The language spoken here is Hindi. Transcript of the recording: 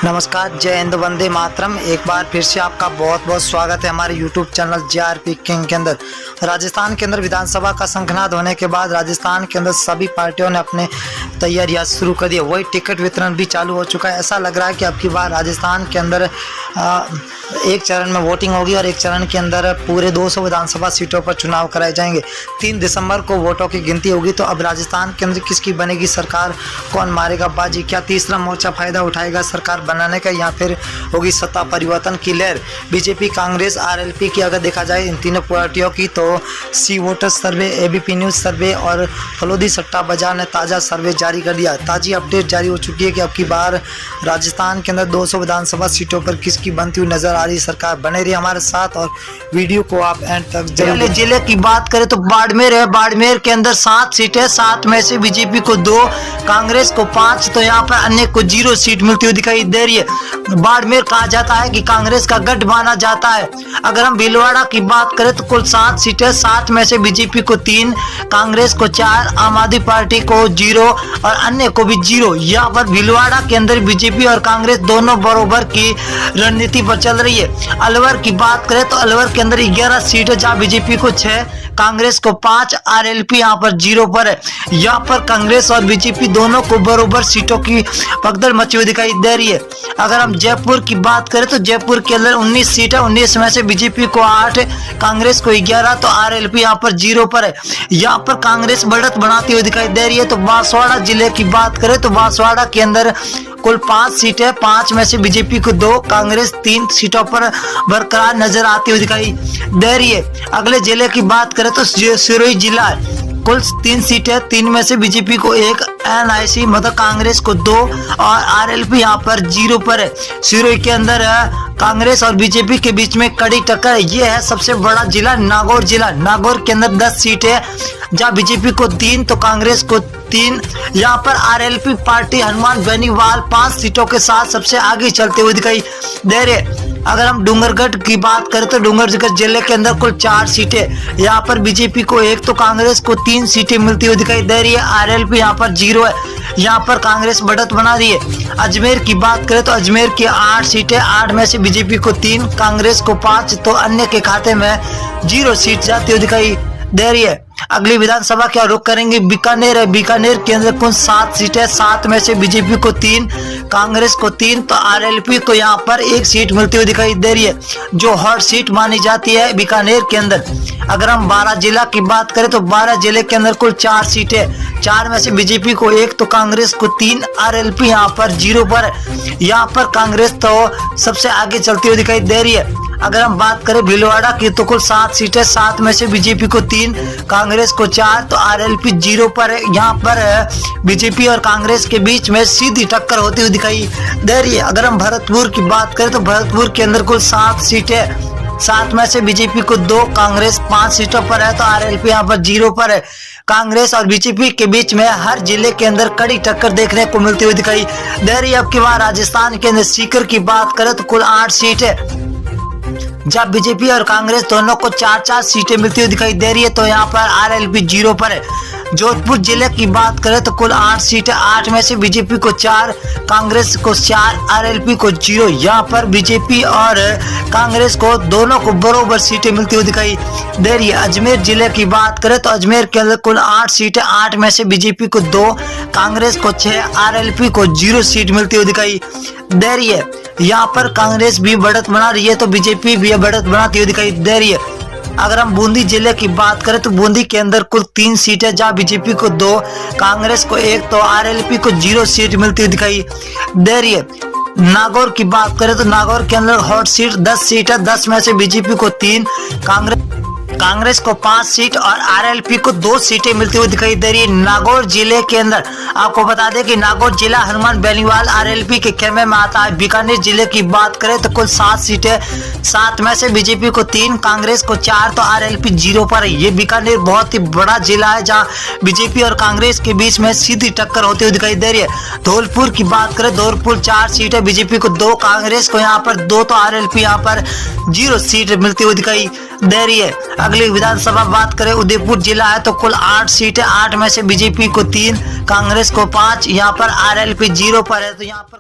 नमस्कार, जय हिंद, वंदे मातरम। एक बार फिर से आपका बहुत बहुत स्वागत है हमारे YouTube चैनल JRP किंग के अंदर। राजस्थान के अंदर विधानसभा का शंखनाद होने के बाद राजस्थान के अंदर सभी पार्टियों ने अपने तैयारियां शुरू कर दी। वही टिकट वितरण भी चालू हो चुका है। ऐसा लग रहा है कि अब की बार राजस्थान के अंदर एक चरण में वोटिंग होगी और एक चरण के अंदर पूरे 200 विधानसभा सीटों पर चुनाव कराए जाएंगे। 3 दिसंबर को वोटों की गिनती होगी। तो अब राजस्थान के अंदर किसकी बनेगी सरकार, कौन मारेगा बाजी, क्या तीसरा मोर्चा फायदा उठाएगा सरकार बनाने का, या फिर होगी सत्ता परिवर्तन की लहर। बीजेपी, कांग्रेस, आरएलपी की अगर देखा जाए इन तीनों पार्टियों की, तो सी वोटर सर्वे, एबीपी न्यूज सर्वे और फलोदी सट्टा बाजार ने ताज़ा सर्वे जारी कर दिया। ताज़ी अपडेट जारी हो चुकी है कि अब की बार राजस्थान के अंदर 200 विधानसभा सीटों पर किसकी बनती हुई नजर आ रही सरकार। बने रही हमारे साथ और वीडियो को आप एंड तक जरूर। जिले की बात करें तो बाड़मेर है। बाड़मेर के अंदर 7 सीटें, 7 में से बीजेपी को 2, कांग्रेस को 5, तो यहाँ पर अन्य को 0 सीट मिलती हुई दिखाई दे रही है। बाड़मेर कहा जाता है कि कांग्रेस का गढ़ माना जाता है। अगर हम भीलवाड़ा की बात करें तो कुल 7 सीटें, 7 में से बीजेपी को 3, कांग्रेस को 4, आम आदमी पार्टी को 0 और अन्य को भी 0। यहाँ पर भीलवाड़ा के अंदर बीजेपी और कांग्रेस दोनों बराबर की रणनीति पर चल रही है। अलवर की बात करें तो अलवर के अंदर 11 सीटें, जहाँ बीजेपी को 6, कांग्रेस को 5, आरएलपी यहाँ पर 0 पर है। यहाँ पर कांग्रेस और बीजेपी दोनों को बराबर सीटों की भगदड़ मची हुई दिखाई दे रही है। अगर हम जयपुर की बात करें तो जयपुर के अंदर 19 सीटें, 19 में से बीजेपी को 8, कांग्रेस को 11, तो आरएलपी यहाँ पर 0 पर है। यहाँ पर कांग्रेस बढ़त बनाती हुई दिखाई दे रही है। तो बांसवाड़ा जिले की बात करें तो बांसवाड़ा के अंदर कुल 5 सीटें, 5 में से बीजेपी को 2, कांग्रेस 3 सीटों पर बरकरार नजर आती हुई दिखाई दे रही है। अगले जिले की बात करें तो सिरोही जिला है। कुल 3 सीटें, 3 में से बीजेपी को 1, एनआईसी मतलब कांग्रेस को 2 और आरएलपी यहाँ पर 0 पर है। सिरोही के अंदर कांग्रेस और बीजेपी के बीच में कड़ी टक्कर है। ये है सबसे बड़ा जिला नागौर जिला। नागौर के अंदर 10 सीटें, जहाँ बीजेपी को 3 तो कांग्रेस को 3। यहाँ पर आरएलपी पार्टी हनुमान बेनीवाल 5 सीटों के साथ सबसे आगे चलते हुए दिखाई दे रहे। अगर हम डूंगरगढ़ की बात करें तो डूंगरगढ़ जिले के अंदर कुल 4 सीटें, यहाँ पर बीजेपी को 1 तो कांग्रेस को 3 सीटें मिलती हुई दिखाई दे रही है। आरएलपी यहाँ पर 0 है। यहाँ पर कांग्रेस बढ़त बना रही है। अजमेर की बात करें तो अजमेर की 8 सीटें, 8 में से बीजेपी को 3, कांग्रेस को 5, तो अन्य के खाते में 0 सीट जाती हुई दिखाई दे रही है। अगली विधानसभा क्या रुख करेंगे, बीकानेर है। बीकानेर के अंदर कुल 7 सीटें, 7 में से बीजेपी को 3, कांग्रेस को 3, तो आरएलपी को यहाँ पर 1 सीट मिलती हुई दिखाई दे रही है, जो हॉट सीट मानी जाती है बीकानेर के अंदर। अगर हम 12 जिला की बात करें तो 12 जिले के अंदर कुल 4 सीटें, 4 में से बीजेपी को 1 तो कांग्रेस को 3, आरएलपी यहाँ पर 0 पर है। यहाँ पर कांग्रेस तो सबसे आगे चलती हुई दिखाई दे रही है। अगर हम बात करें भीलवाड़ा की तो कुल 7 सीटें, 7 में से बीजेपी को 3, कांग्रेस को 4, तो आरएलपी 0 पर है। यहाँ पर बीजेपी और कांग्रेस के बीच में सीधी टक्कर होती हुई दिखाई दे रही है। अगर हम भरतपुर की बात करें तो भरतपुर के अंदर कुल 7 सीटें, 7 में से बीजेपी को 2, कांग्रेस 5 सीटों पर है, तो आरएलपी यहाँ पर 0 पर है। कांग्रेस और बीजेपी के बीच में हर जिले के अंदर कड़ी टक्कर देखने को मिलती हुई दिखाई दे रही है। अब की बार राजस्थान के अंदर सीकर की बात करें तो कुल 8 सीटें, जब बीजेपी और कांग्रेस दोनों को 4-4 सीटें मिलती हुई दिखाई दे रही है, तो यहाँ पर आरएलपी 0 पर है। जोधपुर जिले की बात करें तो कुल 8 सीटें, 8 में से बीजेपी को 4, कांग्रेस को 4, आरएलपी को 0। यहाँ पर बीजेपी और कांग्रेस को दोनों को बराबर सीटें मिलती हुई दिखाई दे रही है। अजमेर जिले की बात करें तो अजमेर के अंदर कुल 8 सीटें, 8 में से बीजेपी को 2, कांग्रेस को 6, आरएलपी को 0 सीट मिलती हुई दिखाई दे रही है। यहाँ पर कांग्रेस भी बढ़त बना रही है तो बीजेपी भी बढ़त बनाती हुई दिखाई दे रही है। अगर हम बूंदी जिले की बात करें तो बूंदी के अंदर कुल 3 सीटें, जहाँ बीजेपी को 2, कांग्रेस को 1, तो आरएलपी को 0 सीट मिलती हुई दिखाई दे रही है। नागौर की बात करें तो नागौर के अंदर हॉट सीट 10 सीट है, 10 में से बीजेपी को 3, कांग्रेस को 5 सीट और आरएलपी को 2 सीटें मिलती हुई दिखाई दे रही है। नागौर जिले के अंदर आपको बता दें कि नागौर जिला हनुमान बेनीवाल आरएलपी के खेमे में आता है। बीकानेर जिले की बात करें तो कुल 7 सीटें, 7 में से बीजेपी को 3, कांग्रेस को 4, तो आरएलपी 0 पर है। ये बीकानेर बहुत ही बड़ा जिला है, जहाँ बीजेपी और कांग्रेस के बीच में सीधी टक्कर होती हुई दिखाई दे रही है। धौलपुर की बात करें, धौलपुर 4 सीटें, बीजेपी को 2, कांग्रेस को यहाँ पर 2, तो आरएलपी यहाँ पर 0 सीट मिलती हुई दिखाई दे रही है। अगली विधानसभा बात करें, उदयपुर जिला है तो कुल 8 सीटें, 8 में से बीजेपी को 3, कांग्रेस को 5, यहाँ पर आरएलपी 0 पर है। तो यहाँ पर